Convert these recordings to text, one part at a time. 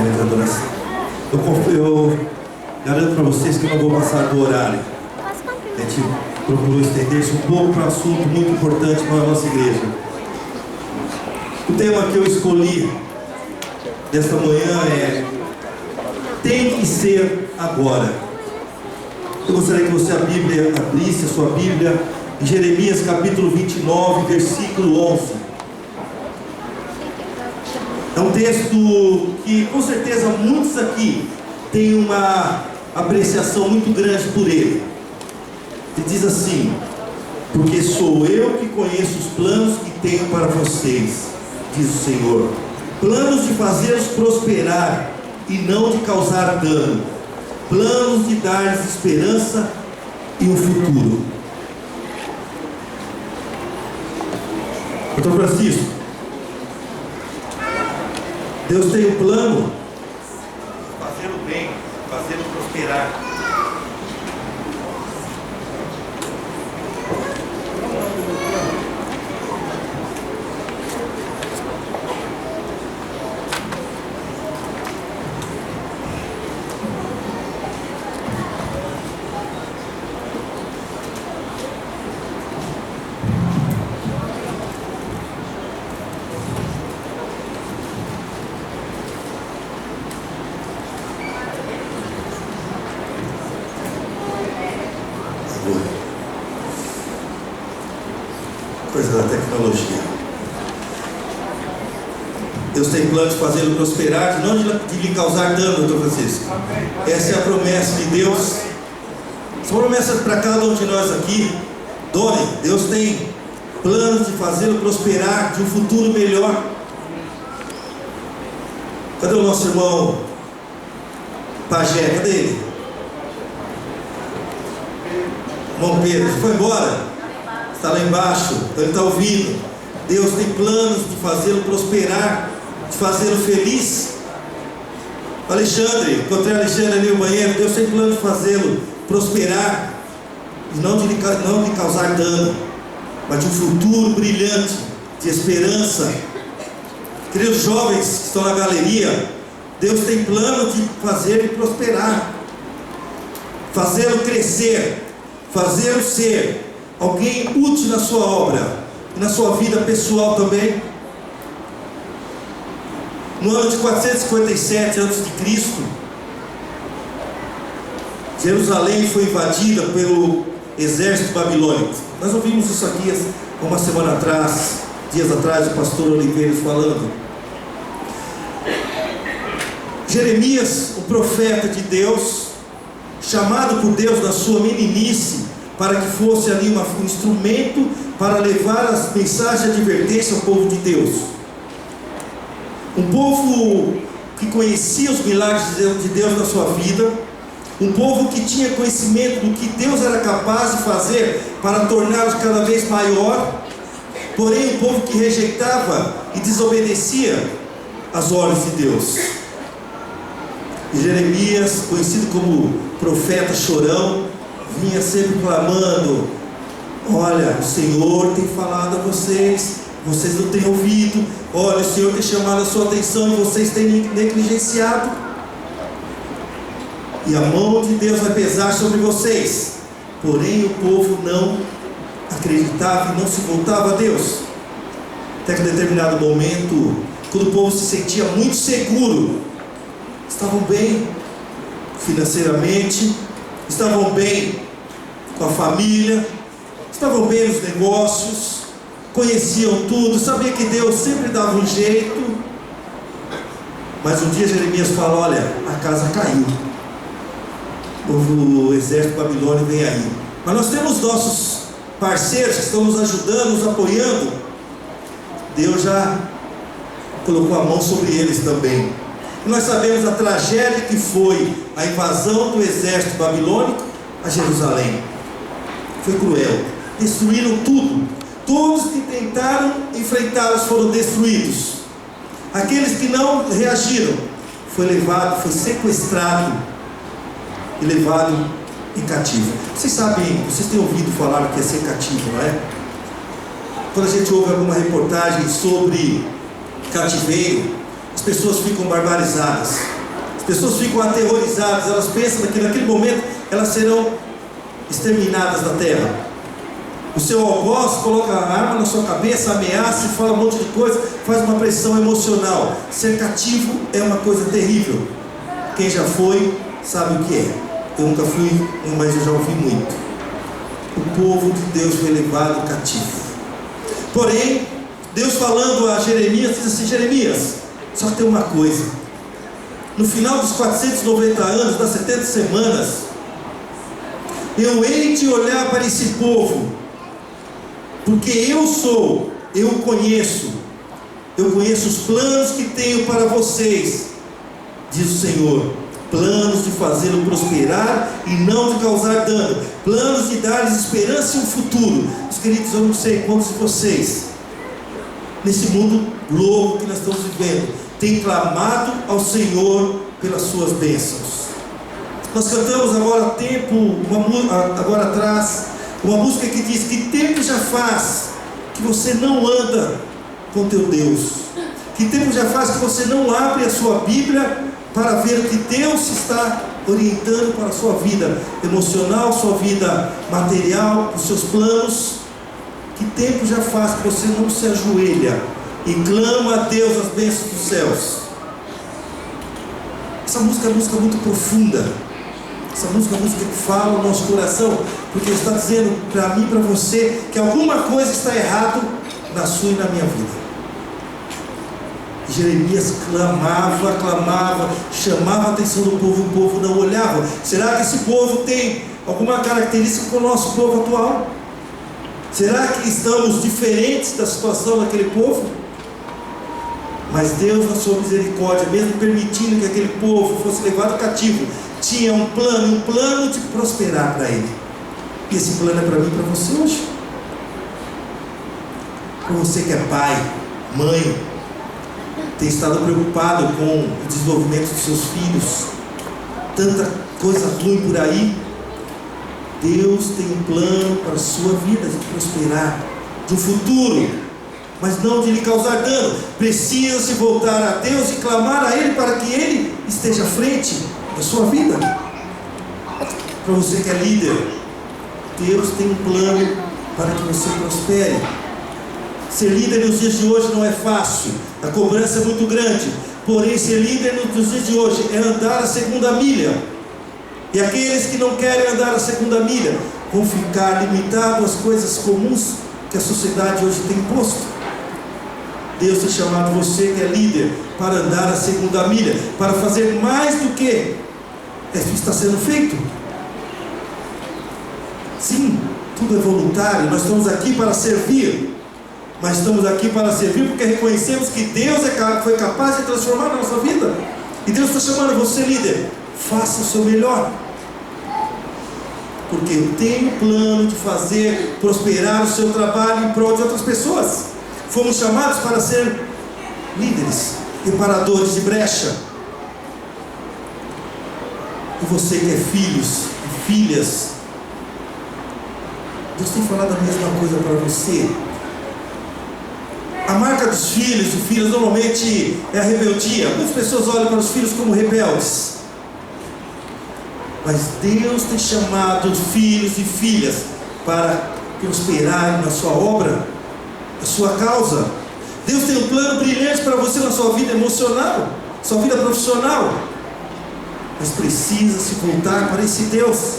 momento de adoração. Eu garanto para vocês que eu não vou passar do horário. A gente procurou estender-se um pouco para um assunto muito importante para a nossa igreja. O tema que eu escolhi desta manhã é: tem que ser agora. Eu gostaria que você abrisse a sua Bíblia em Jeremias capítulo 29, versículo 11. É um texto que com certeza muitos aqui têm uma apreciação muito grande por ele. Ele diz assim: porque sou eu que conheço os planos que tenho para vocês, diz o Senhor, planos de fazê-los prosperar e não de causar dano, planos de dar-lhes esperança e um futuro. Pastor Francisco, Deus tem um plano de fazer o bem, fazer o prosperar. Coisa da tecnologia. Deus tem plano de fazê-lo prosperar, não de lhe causar dano, doutor Francisco. Essa é a promessa de Deus. Essa promessa para cada um de nós aqui. Doni, Deus tem planos de fazê-lo prosperar, de um futuro melhor. Cadê o nosso irmão Pajé? Cadê ele? Irmão Pedro, foi embora? Está lá embaixo, então ele está ouvindo. Deus tem planos de fazê-lo prosperar, de fazê-lo feliz. Alexandre, encontrei Alexandre ali no banheiro. Deus tem plano de fazê-lo prosperar e não de lhe causar dano, mas de um futuro brilhante, de esperança. Queridos jovens que estão na galeria, Deus tem plano de fazê-lo prosperar, fazê-lo crescer, fazê-lo ser alguém útil na sua obra e na sua vida pessoal também. No ano de 457 a.C., Jerusalém foi invadida pelo exército babilônico. Nós ouvimos isso aqui há uma semana atrás, dias atrás, o pastor Oliveira falando. Jeremias, o profeta de Deus, chamado por Deus na sua meninice, para que fosse ali um instrumento para levar as mensagens de advertência ao povo de Deus. Um povo que conhecia os milagres de Deus na sua vida, um povo que tinha conhecimento do que Deus era capaz de fazer para torná-los cada vez maior, porém um povo que rejeitava e desobedecia as ordens de Deus. E Jeremias, conhecido como profeta chorão, vinha sempre clamando: olha, o Senhor tem falado a vocês, vocês não têm ouvido. Olha, o Senhor tem chamado a sua atenção e vocês têm negligenciado. E a mão de Deus vai pesar sobre vocês. Porém o povo não acreditava e não se voltava a Deus. Até que em determinado momento, quando o povo se sentia muito seguro, estavam bem financeiramente, estavam bem com a família, estavam bem nos negócios, conheciam tudo, sabiam que Deus sempre dava um jeito. Mas um dia Jeremias fala: olha, a casa caiu, o exército babilônico vem aí, mas nós temos nossos parceiros que estão nos ajudando, nos apoiando. Deus já colocou a mão sobre eles também. E nós sabemos a tragédia que foi a invasão do exército babilônico a Jerusalém. Foi cruel, destruíram tudo. Todos que tentaram enfrentá-los foram destruídos. Aqueles que não reagiram, foi sequestrado e levado em cativo. Vocês sabem, vocês têm ouvido falar o que é ser cativo, não é? Quando a gente ouve alguma reportagem sobre cativeiro, as as pessoas ficam barbarizadas, as pessoas ficam aterrorizadas, elas pensam que naquele momento elas serão exterminadas da terra. O seu algoz coloca a arma na sua cabeça, ameaça e fala um monte de coisa, faz uma pressão emocional. Ser cativo é uma coisa terrível. Quem já foi sabe o que é. Eu nunca fui, mas eu já ouvi muito. O povo de Deus foi levado cativo. Porém, Deus falando a Jeremias, diz assim: Jeremias, só tem uma coisa. No final dos 490 anos, das 70 semanas, eu hei de olhar para esse povo, porque eu conheço os planos que tenho para vocês, diz o Senhor, planos de fazê-lo prosperar e não de causar dano, planos de dar-lhes esperança e um futuro. Meus queridos, eu não sei quantos de vocês, nesse mundo louco que nós estamos vivendo, tem clamado ao Senhor pelas suas bênçãos. Nós cantamos agora atrás, uma música que diz: que tempo já faz que você não anda com teu Deus? Que tempo já faz que você não abre a sua Bíblia para ver o que Deus está orientando para a sua vida emocional, sua vida material, os seus planos? Que tempo já faz que você não se ajoelha e clama a Deus as bênçãos dos céus? Essa música é uma música muito profunda. Essa música é uma música que fala no nosso coração, porque está dizendo para mim e para você que alguma coisa está errado na sua e na minha vida. Jeremias clamava, chamava a atenção do povo, o povo não olhava. Será que esse povo tem alguma característica com o nosso povo atual? Será que estamos diferentes da situação daquele povo? Mas Deus, na sua misericórdia, mesmo permitindo que aquele povo fosse levado cativo, tinha um plano de prosperar para ele. E esse plano é para mim e para você hoje. Para você que é pai, mãe, tem estado preocupado com o desenvolvimento dos seus filhos, tanta coisa ruim por aí. Deus tem um plano para a sua vida, de prosperar, de um futuro, mas não de lhe causar dano. Precisa se voltar a Deus e clamar a Ele para que Ele esteja à frente da sua vida. Para você que é líder, Deus tem um plano para que você prospere. Ser líder nos dias de hoje não é fácil, a cobrança é muito grande. Porém, ser líder nos dias de hoje é andar a segunda milha. E aqueles que não querem andar a segunda milha vão ficar limitados às coisas comuns que a sociedade hoje tem imposto. Deus tem chamado você que é líder para andar a segunda milha, para fazer mais do que está sendo feito. Sim, tudo é voluntário, nós estamos aqui para servir, mas estamos aqui para servir porque reconhecemos que Deus foi capaz de transformar a nossa vida. E Deus está chamando você, líder, faça o seu melhor, porque eu tenho plano de fazer prosperar o seu trabalho em prol de outras pessoas. Fomos chamados para ser líderes, reparadores de brecha. E você que é filhos e filhas, Deus tem falado a mesma coisa para você. A marca dos filhos e filhas normalmente é a rebeldia. Muitas pessoas olham para os filhos como rebeldes, mas Deus tem chamado filhos e filhas para prosperarem na sua obra, na sua causa. Deus tem um plano brilhante para você na sua vida emocional, sua vida profissional, mas precisa se voltar para esse Deus.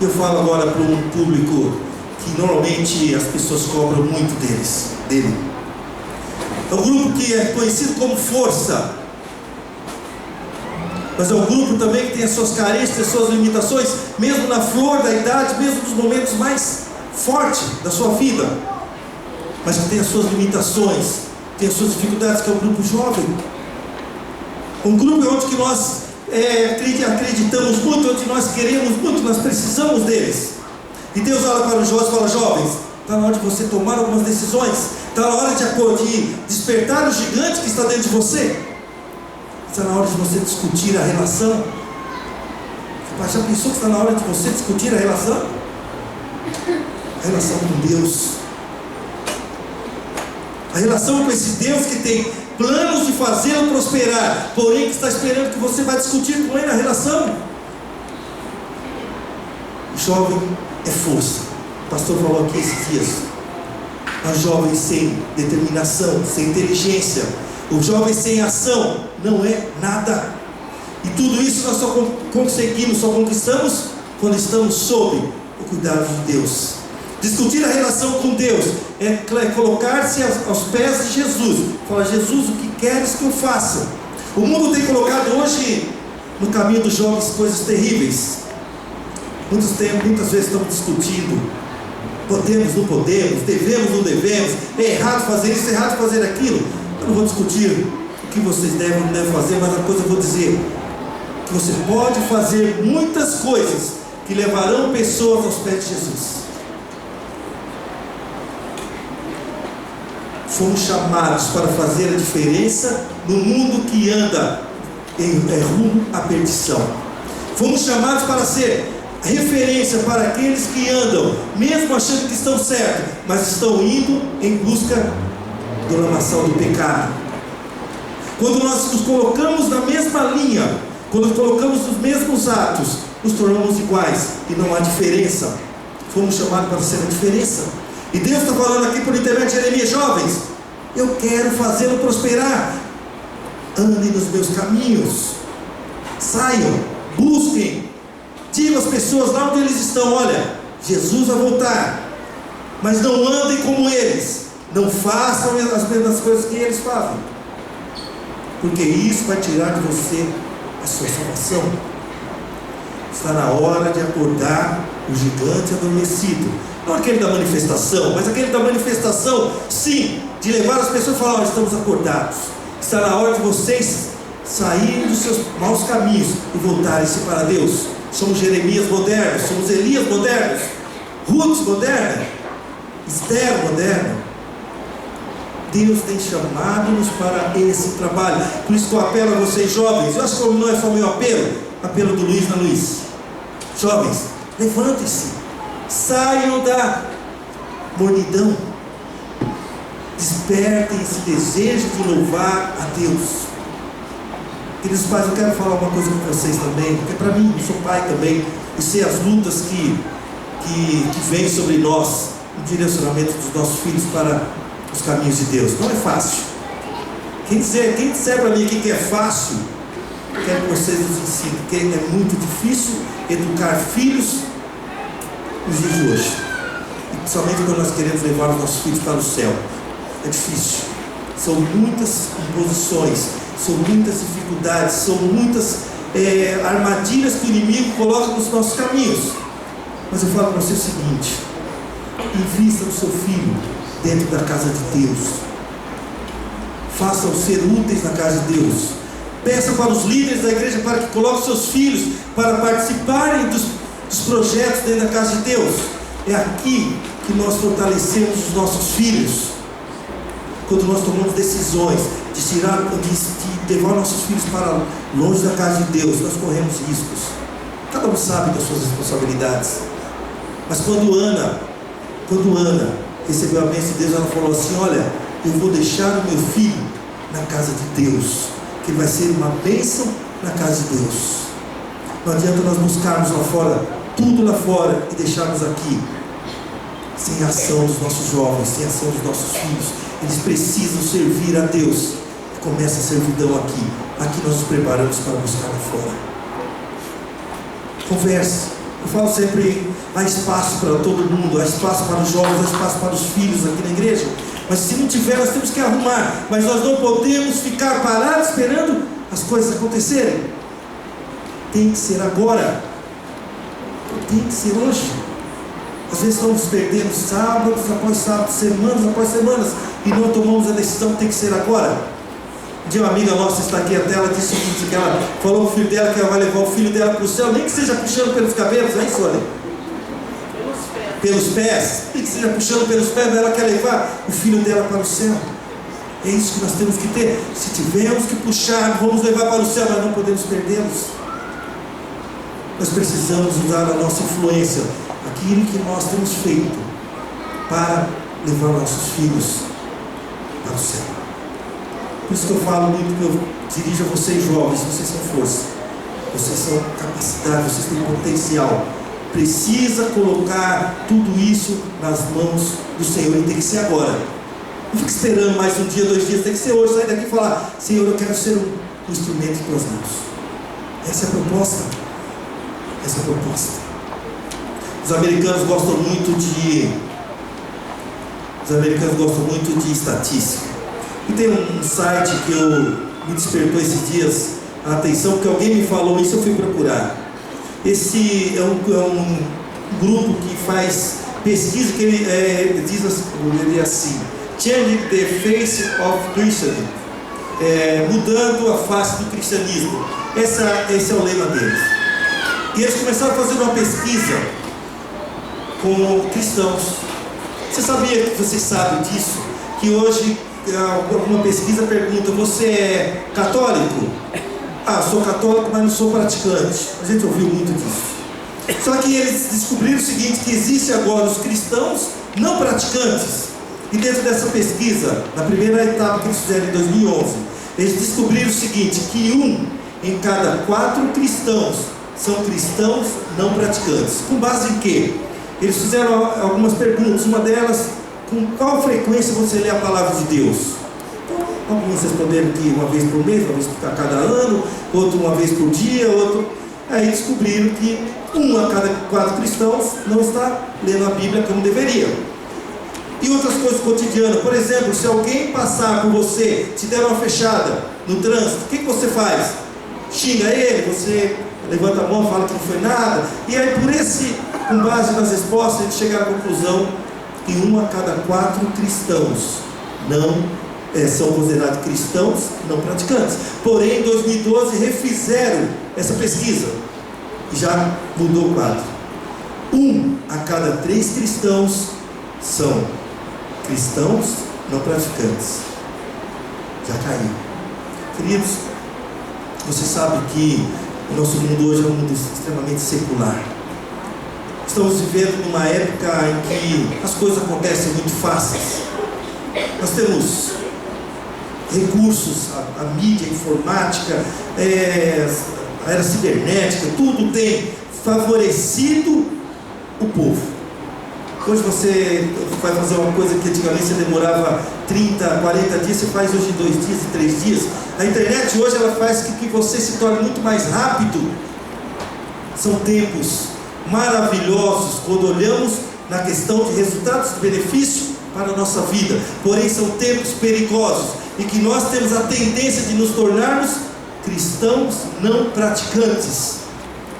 Eu falo agora para um público que normalmente as pessoas cobram muito dele. É um grupo que é conhecido como força, mas é um grupo também que tem as suas carências, as suas limitações, mesmo na flor da idade, mesmo nos momentos mais fortes da sua vida, mas que tem as suas limitações, tem as suas dificuldades, que é o grupo jovem. Um grupo onde que nós acreditamos muito, onde nós queremos muito, nós precisamos deles. E Deus olha para os jovens e fala: jovens, está na hora de você tomar algumas decisões, está na hora de despertar o gigante que está dentro de você, está na hora de você discutir a relação. Mas já pensou que está na hora de você discutir a relação? A relação com Deus. A relação com esse Deus que tem planos de fazê-lo prosperar, porém que está esperando que você vai discutir com ele na relação. Jovem é força. O pastor falou aqui esses dias. A jovem sem determinação, sem inteligência, o jovem sem ação não é nada. E tudo isso nós só conseguimos, só conquistamos quando estamos sob o cuidado de Deus. Discutir a relação com Deus é colocar-se aos pés de Jesus. Falar: Jesus, o que queres que eu faça? O mundo tem colocado hoje no caminho dos jovens coisas terríveis. Muitas vezes estamos discutindo: podemos, não podemos, devemos, não devemos, é errado fazer isso, é errado fazer aquilo. Eu não vou discutir o que vocês devem ou não devem fazer, mas a coisa eu vou dizer: que você pode fazer muitas coisas que levarão pessoas aos pés de Jesus. Fomos chamados para fazer a diferença no mundo que anda rumo à perdição. Fomos chamados para ser referência para aqueles que andam, mesmo achando que estão certos, mas estão indo em busca do lamaçal do pecado. Quando nós nos colocamos na mesma linha, quando colocamos os mesmos atos, nos tornamos iguais e não há diferença. Fomos chamados para ser a diferença. E Deus está falando aqui por intermédio de Jeremias: jovens, eu quero fazê-lo prosperar. Andem nos meus caminhos, saiam, busquem, digam às pessoas lá onde eles estão: olha, Jesus vai voltar, mas não andem como eles, não façam as mesmas coisas que eles fazem, porque isso vai tirar de você a sua salvação. Está na hora de acordar o gigante adormecido. Não aquele da manifestação, mas aquele da manifestação, sim, de levar as pessoas a falar: estamos acordados. Está na hora de vocês saírem dos seus maus caminhos e voltarem-se para Deus. Somos Jeremias modernos, somos Elias modernos, Ruth moderna, Esther moderna. Deus tem chamado-nos para esse trabalho. Por isso que eu apelo a vocês jovens. Eu acho que não é só o meu apelo do Luiz na Luiz. Jovens, levantem-se, saiam da mornidão, despertem esse desejo de louvar a Deus. Queridos pais, eu quero falar uma coisa com vocês também, porque para mim, eu sou pai também, e sei as lutas que vêm sobre nós no direcionamento dos nossos filhos para os caminhos de Deus. Não é fácil. Quem disser para mim aqui que é fácil, quero que vocês nos ensinem, porque é muito difícil educar filhos nos dias de hoje, e principalmente quando nós queremos levar os nossos filhos para o céu. É difícil, são muitas imposições, são muitas dificuldades, são muitas armadilhas que o inimigo coloca nos nossos caminhos. Mas eu falo para você o seguinte: invista no seu filho dentro da casa de Deus, façam ser úteis na casa de Deus. Peça para os líderes da igreja para que coloquem seus filhos para participarem dos projetos dentro da casa de Deus. É aqui que nós fortalecemos os nossos filhos. Quando nós tomamos decisões de levar nossos filhos para longe da casa de Deus, nós corremos riscos. Cada um sabe das suas responsabilidades. Mas quando Ana recebeu a bênção de Deus, ela falou assim: olha, eu vou deixar o meu filho na casa de Deus, que ele vai ser uma bênção na casa de Deus. Não adianta nós buscarmos lá fora, tudo lá fora, e deixarmos aqui sem a ação dos nossos jovens, sem a ação dos nossos filhos. Eles precisam servir a Deus. E começa a servidão aqui. Aqui nós nos preparamos para buscar lá fora. Converse. Eu falo sempre: há espaço para todo mundo, há espaço para os jovens, há espaço para os filhos aqui na igreja. Mas se não tiver, nós temos que arrumar. Mas nós não podemos ficar parados esperando as coisas acontecerem. Tem que ser agora. Tem que ser hoje. Às vezes estamos perdendo sábados após sábados, semanas após semanas, e não tomamos a decisão que tem que ser agora. Um dia uma amiga nossa está aqui até, ela disse o seguinte, que ela falou para o filho dela que ela vai levar o filho dela para o céu, nem que seja puxando pelos cabelos, é isso, olha? Pelos pés, nem que seja puxando pelos pés, mas ela quer levar o filho dela para o céu. É isso que nós temos que ter. Se tivermos que puxar, vamos levar para o céu, mas não podemos perdê-los. Nós precisamos usar a nossa influência, aquilo que nós temos feito, para levar nossos filhos o céu. Por isso que eu falo muito, que eu dirijo a vocês jovens, vocês são força, vocês são capacidade, vocês têm potencial. Precisa colocar tudo isso nas mãos do Senhor, e tem que ser agora. Não fique esperando mais um dia, 2 dias, tem que ser hoje. Sair daqui e falar: Senhor, eu quero ser um instrumento em tuas mãos. Essa é a proposta. Essa é a proposta. Os americanos gostam muito de estatística. E tem um site que me despertou esses dias a atenção, porque alguém me falou isso, eu fui procurar. Esse é um grupo que faz pesquisa, que ele diz assim: Changing the Face of Christianity, mudando a face do cristianismo. Esse é o lema deles. E eles começaram a fazer uma pesquisa com cristãos. Vocês sabem disso? Que hoje uma pesquisa pergunta: você é católico? Sou católico, mas não sou praticante. A gente ouviu muito disso. Só que eles descobriram o seguinte: que existe agora os cristãos não praticantes. E dentro dessa pesquisa, na primeira etapa que eles fizeram em 2011, eles descobriram o seguinte: que 1 em cada 4 cristãos são cristãos não praticantes. Com base em quê? Eles fizeram algumas perguntas. Uma delas: com qual frequência você lê a palavra de Deus? Então, alguns responderam que uma vez por mês, uma vez a cada ano, outro uma vez por dia, outro. Aí descobriram que 1 a cada 4 cristãos não está lendo a Bíblia como deveria. E outras coisas cotidianas. Por exemplo, se alguém passar por você, te der uma fechada no trânsito, o que você faz? Xinga ele, você levanta a mão, fala que não foi nada. E aí, com base nas respostas, eles chegaram à conclusão que 1 a cada 4 cristãos são considerados cristãos não praticantes. Porém, em 2012 refizeram essa pesquisa e já mudou o quadro. 1 a cada 3 cristãos são cristãos não praticantes. Já caiu. Queridos, você sabe que o nosso mundo hoje é um mundo extremamente secular. Estamos vivendo numa época em que as coisas acontecem muito fáceis. Nós temos recursos, a mídia, a informática, a era cibernética, tudo tem favorecido o povo. Hoje você vai fazer uma coisa que antigamente você demorava 30, 40 dias, você faz hoje em 2 dias e 3 dias. A internet hoje ela faz com que você se torne muito mais rápido. São tempos maravilhosos quando olhamos na questão de resultados de benefício para a nossa vida. Porém são tempos perigosos e que nós temos a tendência de nos tornarmos cristãos não praticantes.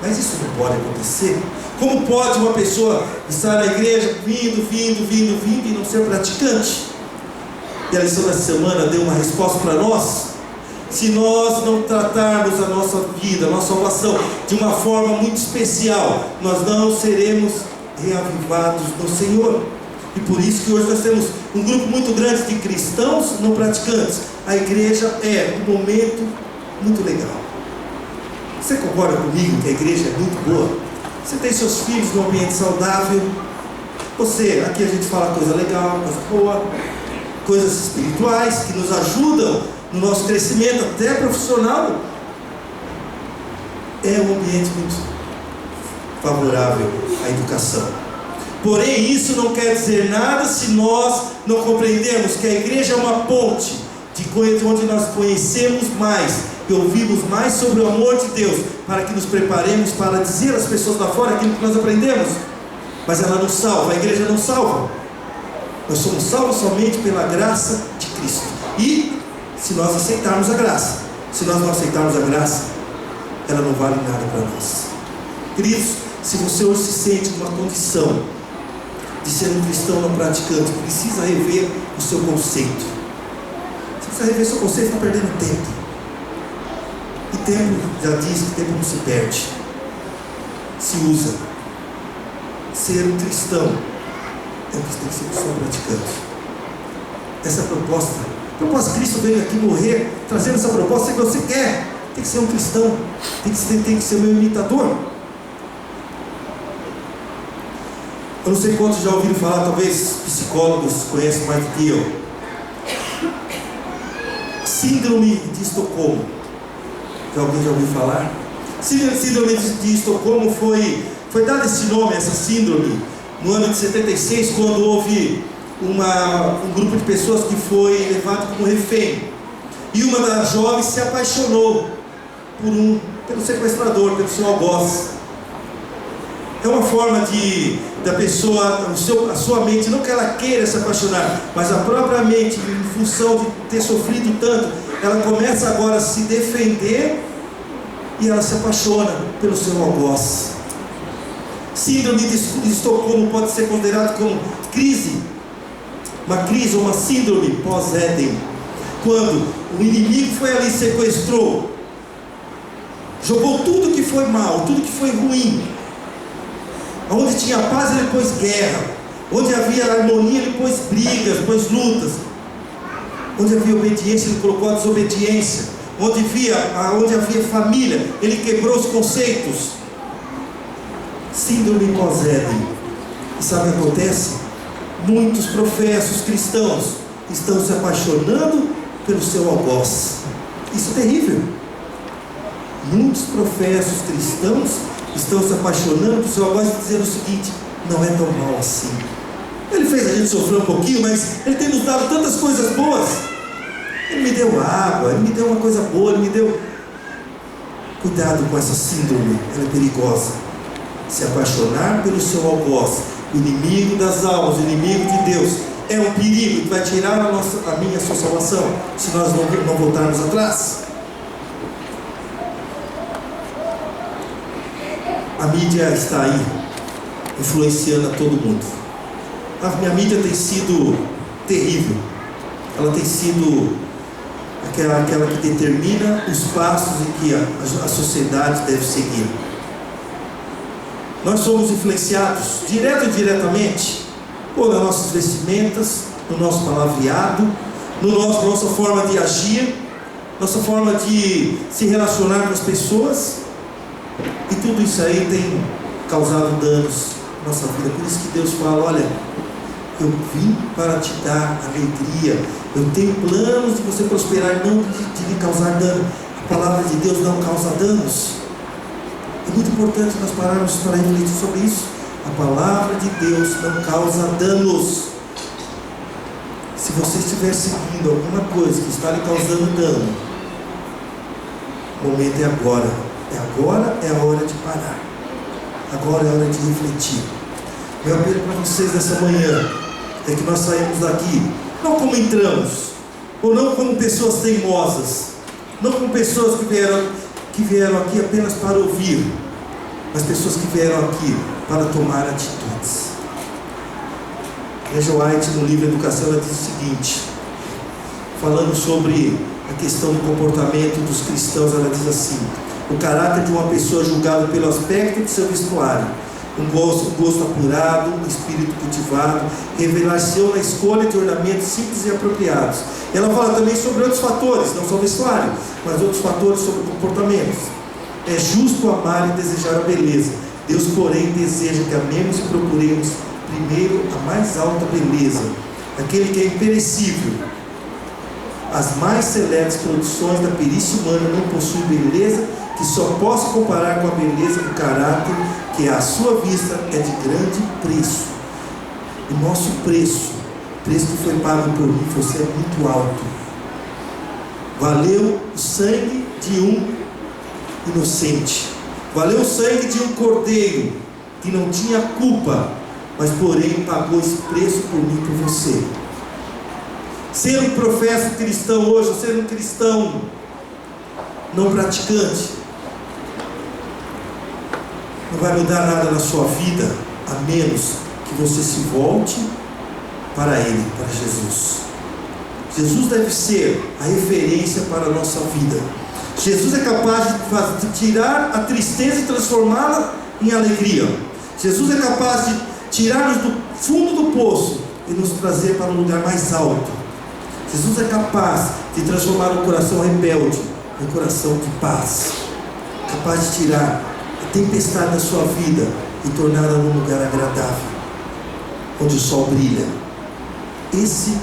Mas isso não pode acontecer. Como pode uma pessoa estar na igreja vindo e não ser praticante? E a lição dessa semana deu uma resposta para nós. Se nós não tratarmos a nossa vida, a nossa salvação de uma forma muito especial, nós não seremos reavivados no Senhor. E por isso que hoje nós temos um grupo muito grande de cristãos não praticantes. A igreja é um momento muito legal. Você concorda comigo que a igreja é muito boa? Você tem seus filhos num ambiente saudável. Aqui a gente fala coisa legal, coisa boa, coisas espirituais que nos ajudam no nosso crescimento, até profissional. É um ambiente muito favorável à educação. Porém, isso não quer dizer nada se nós não compreendermos que a igreja é uma ponte de onde nós conhecemos mais e ouvimos mais sobre o amor de Deus, para que nos preparemos para dizer às pessoas lá fora aquilo que nós aprendemos. Mas ela não salva, a igreja não salva. Nós somos salvos somente pela graça de Cristo. E se nós aceitarmos a graça, se nós não aceitarmos a graça, ela não vale nada para nós. Queridos, se você hoje se sente numa condição de ser um cristão não praticante, precisa rever o seu conceito. Você precisa rever o seu conceito, está perdendo tempo. E tempo, já diz que tempo não se perde, se usa. Ser um cristão é o que tem que ser um cristão praticante. Essa é a proposta. A proposta de Cristo veio aqui morrer, trazendo essa proposta que você quer. Tem que ser um cristão, tem que ser meu imitador. Eu não sei quantos já ouviram falar, talvez psicólogos conhecem mais do que eu. Síndrome de Estocolmo. Alguém já ouviu falar? Síndrome de Estocolmo foi dado esse nome, essa síndrome, no ano de 76, quando houve um grupo de pessoas que foi levado como refém. E uma das jovens se apaixonou pelo sequestrador, pelo seu algoz. É uma forma da pessoa, a sua mente, não que ela queira se apaixonar, mas a própria mente, em função de ter sofrido tanto, ela começa agora a se defender e ela se apaixona pelo seu algoz. Síndrome de Estocolmo pode ser considerado como crise, uma crise ou uma síndrome pós-Éden, quando o inimigo foi ali, sequestrou, jogou tudo que foi mal, tudo que foi ruim. Onde tinha paz, ele pôs guerra. Onde havia harmonia, ele pôs brigas, pôs lutas. Onde havia obediência, ele colocou a desobediência. Onde havia família, ele quebrou os conceitos. Síndrome pós-Éden. E sabe o que acontece? Muitos professos cristãos estão se apaixonando pelo seu algoz. Isso é terrível. Muitos professos cristãos estão se apaixonando pelo seu algoz, dizendo o seguinte: não é tão mal assim. Ele fez a gente sofrer um pouquinho, mas ele tem nos dado tantas coisas boas. Ele me deu água, ele me deu uma coisa boa, ele me deu... Cuidado com essa síndrome, ela é perigosa. Se apaixonar pelo seu algoz, o inimigo das almas, o inimigo de Deus, é um perigo que vai tirar a minha e a sua salvação, se nós não voltarmos atrás. A mídia está aí, influenciando a todo mundo. A minha mídia tem sido terrível. Ela tem sido aquela que determina os passos em que a sociedade deve seguir. Nós somos influenciados, direto e indiretamente, por nossas vestimentas, no nosso palavreado, nossa forma de agir, nossa forma de se relacionar com as pessoas. E tudo isso aí tem causado danos na nossa vida. Por isso que Deus fala: olha, eu vim para te dar alegria, eu tenho planos de você prosperar, não de lhe causar dano. A palavra de Deus não causa danos. É muito importante nós pararmos para refletir sobre isso. A palavra de Deus não causa danos. Se você estiver seguindo alguma coisa que está lhe causando dano, o momento é agora. É a hora de parar. Agora é a hora de refletir. Meu apelo para vocês nessa manhã é que nós saímos daqui não como entramos, ou não como pessoas teimosas, não como pessoas que vieram aqui apenas para ouvir, mas pessoas que vieram aqui para tomar atitudes. Ellen White, no livro Educação, ela diz o seguinte, falando sobre a questão do comportamento dos cristãos, ela diz assim: o caráter de uma pessoa julgado pelo aspecto de seu vestuário, um gosto apurado, um espírito cultivado, revelar-se na escolha de ornamentos simples e apropriados. Ela fala também sobre outros fatores, não só o vestuário, mas outros fatores sobre comportamentos. É justo amar e desejar a beleza. Deus, porém, deseja que amemos e procuremos primeiro a mais alta beleza, aquele que é imperecível. As mais seletas produções da perícia humana não possuem beleza que só possa comparar com a beleza do caráter, que à sua vista é de grande preço. O nosso preço que foi pago por mim, você é muito alto. Valeu o sangue de um inocente, valeu o sangue de um cordeiro que não tinha culpa, mas porém pagou esse preço por mim e por você. Ser um professo cristão hoje, ou ser um cristão não praticante, não vai mudar nada na sua vida, a menos que você se volte para Ele, para Jesus. Jesus deve ser a referência para a nossa vida. Jesus é capaz de tirar a tristeza e transformá-la em alegria. Jesus é capaz de tirar-nos do fundo do poço e nos trazer para um lugar mais alto. Jesus é capaz de transformar um coração rebelde em um coração de paz, capaz de tirar a tempestade da sua vida e torná-la num lugar agradável, onde o sol brilha. Esse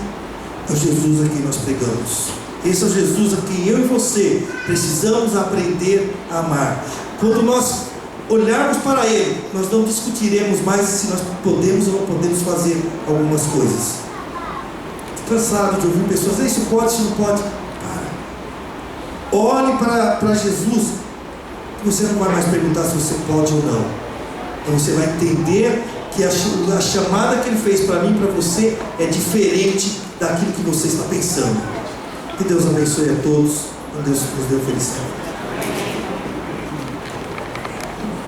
é o Jesus a quem nós pregamos. Esse é o Jesus a quem eu e você precisamos aprender a amar. Quando nós olharmos para Ele, nós não discutiremos mais se nós podemos ou não podemos fazer algumas coisas. Estou cansado de ouvir pessoas, isso pode, isso não pode. Para. Olhe para Jesus, você não vai mais perguntar se você pode ou não. Então você vai entender que a chamada que Ele fez para mim e para você é diferente daquilo que você está pensando. Que Deus abençoe a todos. Que Deus nos dê felicidade.